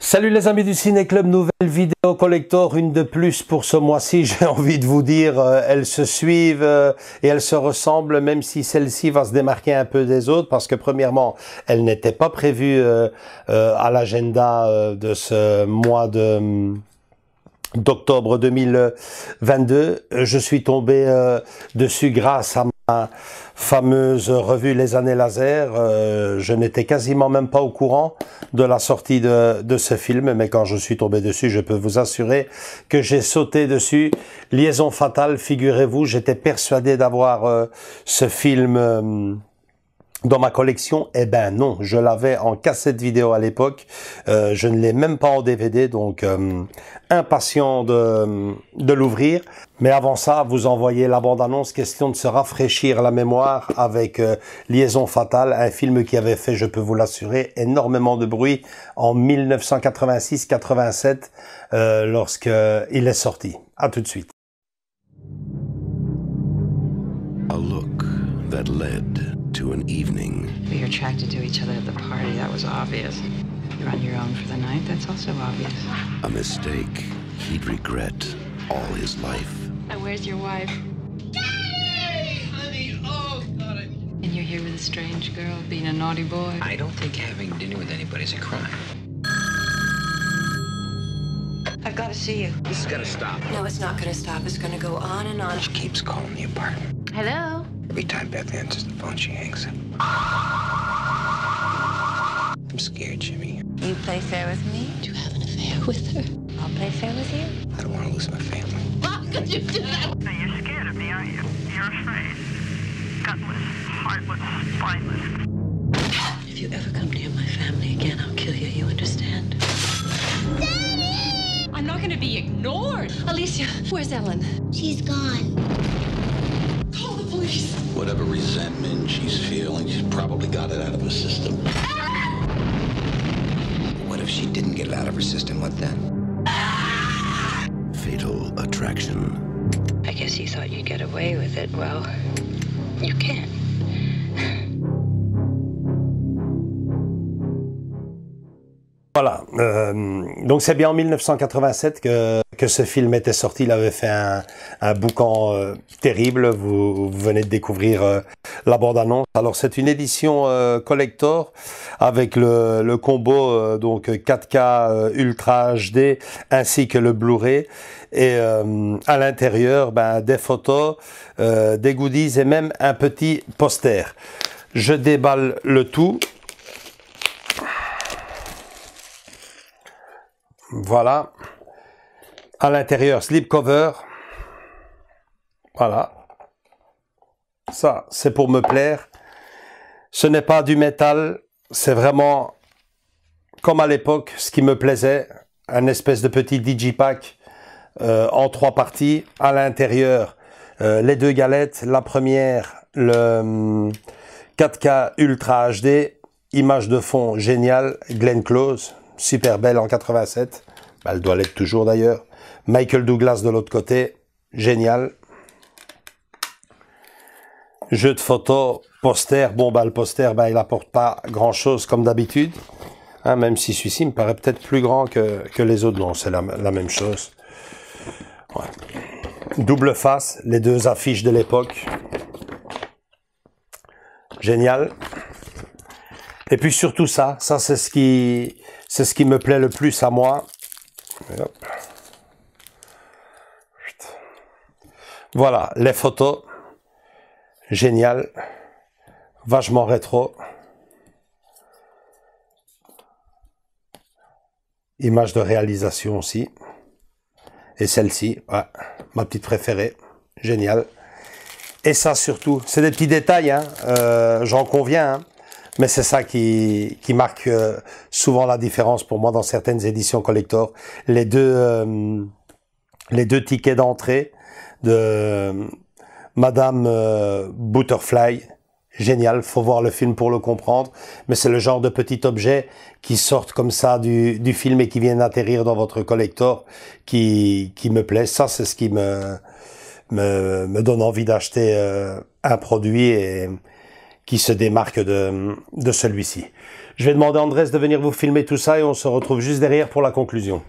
Salut les amis du Ciné Club, nouvelle vidéo collector, une de plus pour ce mois-ci. J'ai envie de vous dire, elles se suivent et elles se ressemblent, même si celle-ci va se démarquer un peu des autres, parce que premièrement, elle n'était pas prévue à l'agenda de ce mois d'octobre 2022. Je suis tombé dessus grâce à ma fameuse revue Les Années Laser. Je n'étais quasiment même pas au courant de la sortie de ce film, mais quand je suis tombé dessus, je peux vous assurer que j'ai sauté dessus. Liaison fatale, figurez-vous, j'étais persuadé d'avoir ce film dans ma collection. Eh ben non, je l'avais en cassette vidéo à l'époque, je ne l'ai même pas en DVD, donc impatient de l'ouvrir. Mais avant ça, vous envoyez la bande-annonce, question de se rafraîchir la mémoire avec Liaison fatale, un film qui avait fait, je peux vous l'assurer, énormément de bruit en 1986-87 lorsqu'il est sorti. À tout de suite. A look that led to an evening. You're attracted to each other at the party, that was obvious. You're on your own for the night, that's also obvious. A mistake he'd regret all his life. Now, where's your wife? Hey, honey, oh, God, And you're here with a strange girl, being a naughty boy. I don't think having dinner with anybody is a crime. I've got to see you. This has got to stop. No, it's not going to stop. It's going to go on and on. She keeps calling the apartment. Hello? Every time Beth answers the phone, she hangs up. I'm scared, Jimmy. You play fair with me? Do you have an affair with her? I'll play fair with you. I don't want to lose my family. How could you do that? Now, you're scared of me, aren't you? You're afraid. Gutless, heartless, spineless. If you ever come near my family again, I'll kill you, you understand? Daddy! I'm not going to be ignored. Alicia, where's Ellen? She's gone. Call the police. Whatever resentment she's feeling, she's probably got it out of her system. What if she didn't get it out of her system? What then? Fatal attraction. I guess you thought you'd get away with it. Well, you can't. Voilà, donc c'est bien en 1987 que ce film était sorti. Il avait fait un boucan terrible. Vous venez de découvrir la bande-annonce. Alors c'est une édition collector avec le combo donc 4K Ultra HD ainsi que le Blu-ray. Et à l'intérieur, des photos, des goodies et même un petit poster. Je déballe le tout. Voilà, à l'intérieur, slipcover, voilà, ça c'est pour me plaire, ce n'est pas du métal, c'est vraiment comme à l'époque, ce qui me plaisait, un espèce de petit digipack en 3 parties, à l'intérieur, les 2 galettes, la première, le 4K Ultra HD, image de fond géniale, Glenn Close, super belle en 87, elle doit l'être toujours d'ailleurs. Michael Douglas de l'autre côté, génial. Jeu de photos, poster, le poster, il apporte pas grand chose comme d'habitude, hein, même si celui-ci me paraît peut-être plus grand que les autres, non, c'est la même chose. Ouais. Double face, les 2 affiches de l'époque, génial. Et puis surtout ça c'est ce qui me plaît le plus à moi. Hop. Voilà, les photos, génial, vachement rétro. Image de réalisation aussi. Et celle-ci, ouais, ma petite préférée, génial. Et ça surtout, c'est des petits détails, hein, j'en conviens, hein. Mais c'est ça qui marque souvent la différence pour moi dans certaines éditions collector. Les deux tickets d'entrée de Madame Butterfly, génial, faut voir le film pour le comprendre. Mais c'est le genre de petit objet qui sortent comme ça du film et qui viennent atterrir dans votre collector qui me plaît. Ça, c'est ce qui me donne envie d'acheter un produit et qui se démarque de celui-ci. Je vais demander à Andrés de venir vous filmer tout ça et on se retrouve juste derrière pour la conclusion.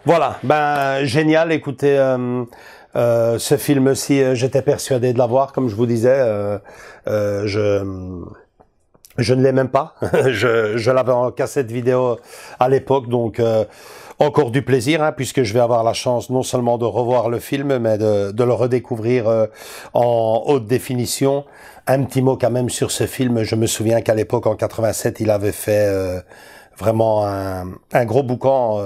Voilà, ben génial, écoutez, ce film-ci, j'étais persuadé de l'avoir, comme je vous disais, je ne l'ai même pas, je l'avais en cassette vidéo à l'époque, donc encore du plaisir, hein, puisque je vais avoir la chance non seulement de revoir le film, mais de le redécouvrir en haute définition. Un petit mot quand même sur ce film, je me souviens qu'à l'époque, en 87, il avait fait vraiment un gros boucan,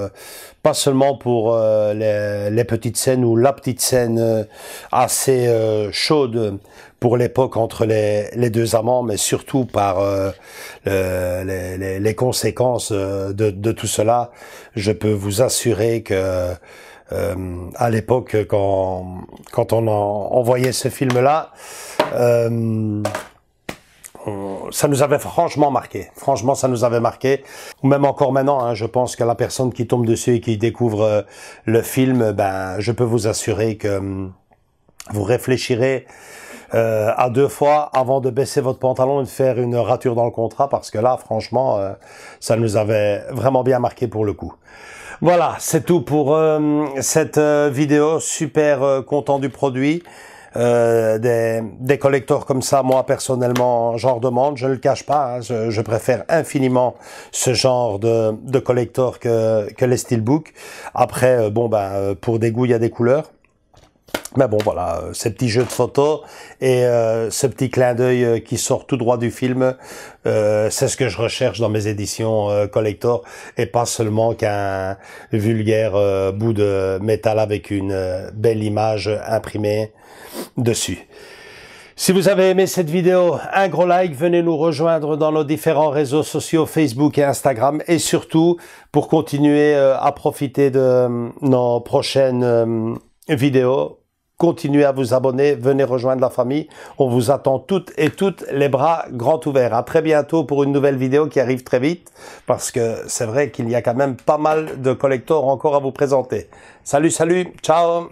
pas seulement pour les petites scènes ou la petite scène assez chaude pour l'époque entre les deux amants, mais surtout par les conséquences de tout cela. Je peux vous assurer que à l'époque, quand on voyait ce film-là, ça nous avait franchement marqué. Franchement, ça nous avait marqué. Ou même encore maintenant, hein, je pense que la personne qui tombe dessus et qui découvre le film, ben, je peux vous assurer que vous réfléchirez à 2 fois avant de baisser votre pantalon et de faire une rature dans le contrat, parce que là, franchement, ça nous avait vraiment bien marqué pour le coup. Voilà, c'est tout pour cette vidéo. Super content du produit. Des collectors comme ça, moi personnellement, j'en demande, je ne le cache pas, hein, je préfère infiniment ce genre de collector que les steelbooks. Après, bon ben, pour des goûts, il y a des couleurs. Mais bon, voilà, ces petits jeux de photos et ce petit clin d'œil qui sort tout droit du film, c'est ce que je recherche dans mes éditions collector, et pas seulement qu'un vulgaire bout de métal avec une belle image imprimée dessus. Si vous avez aimé cette vidéo, un gros like, venez nous rejoindre dans nos différents réseaux sociaux Facebook et Instagram, et surtout pour continuer à profiter de nos prochaines vidéos, continuez à vous abonner, venez rejoindre la famille. On vous attend toutes et toutes les bras grands ouverts. À très bientôt pour une nouvelle vidéo qui arrive très vite, parce que c'est vrai qu'il y a quand même pas mal de collectors encore à vous présenter. Salut, salut, ciao!